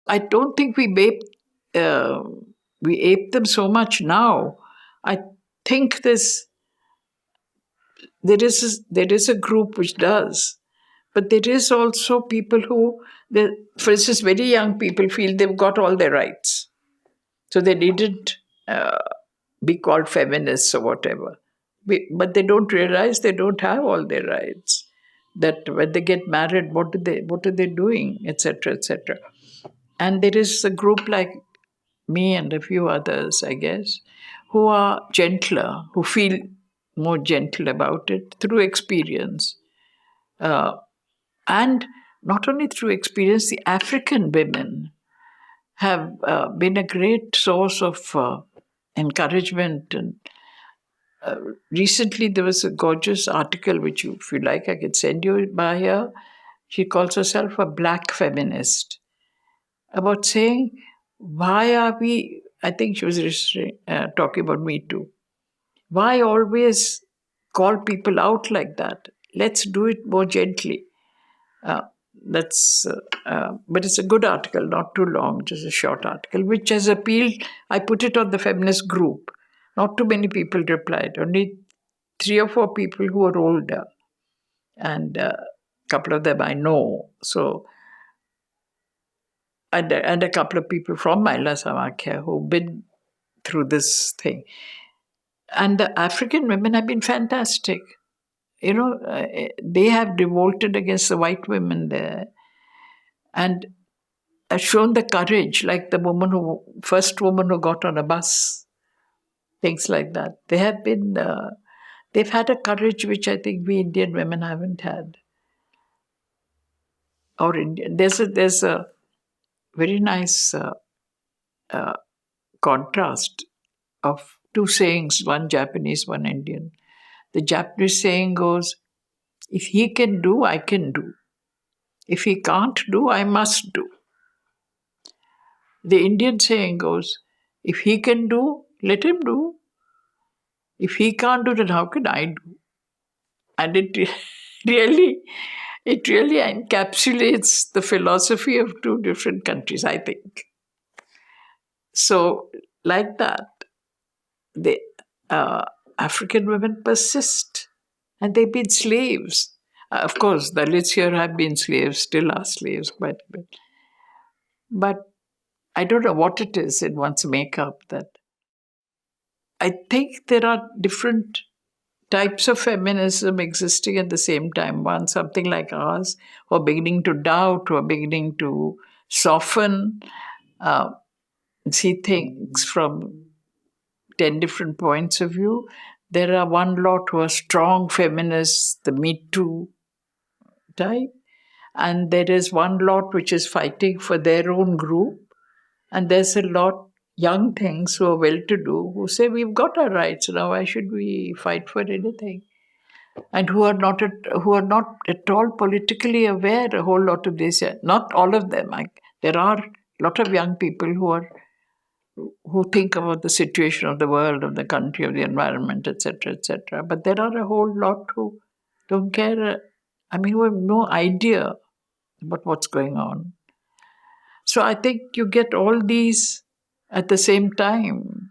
I don't think we ape them so much now. I think there is a group which does, but there is also people who, for instance, very young people feel they've got all their rights, so they needn't uh, be called feminists or whatever. But they don't realize they don't have all their rights. That when they get married, what are they doing, etc., etc. And there is a group like me and a few others, I guess, who are gentler, who feel more gentle about it through experience. Uh, and not only through experience, the African women have been a great source of encouragement. And recently, there was a gorgeous article, which, if you like, I could send you by her. She calls herself a black feminist, about saying, why are we, I think she was talking about Me Too, why always call people out like that? Let's do it more gently. Uh, but it's a good article, not too long, just a short article, which has appealed. I put it on the feminist group. Not too many people replied, only 3 or 4 people who are older, and a couple of them I know. So, and a couple of people from Mahila Samakya who've been through this thing. And the African women have been fantastic. They have revolted against the white women there and have shown the courage, like the first woman who got on a bus, things like that. They've had a courage which I think we Indian women haven't had. Or Indian, there's a very nice contrast of 2 sayings, one Japanese, one Indian. The Japanese saying goes, if he can do, I can do. If he can't do, I must do. The Indian saying goes, if he can do, let him do. If he can't do, then how can I do? And really, it really encapsulates the philosophy of 2 different countries, I think. So, like that, the African women persist, and they've been slaves. Of course, Dalits here have been slaves, still are slaves quite a bit. But I don't know what it is in one's makeup that I think there are different types of feminism existing at the same time. One, something like ours, who are beginning to doubt, who are beginning to soften, uh, see things from 10 different points of view. There are one lot who are strong feminists, the Me Too type. And there is one lot which is fighting for their own group. And there's a lot young things who are well-to-do who say, we've got our rights now, why should we fight for anything? And who are not at all politically aware, a whole lot of this. Not all of them. There are a lot of young people who think about the situation of the world, of the country, of the environment, etc., etc. But there are a whole lot who don't care. Who have no idea about what's going on. So I think you get all these at the same time.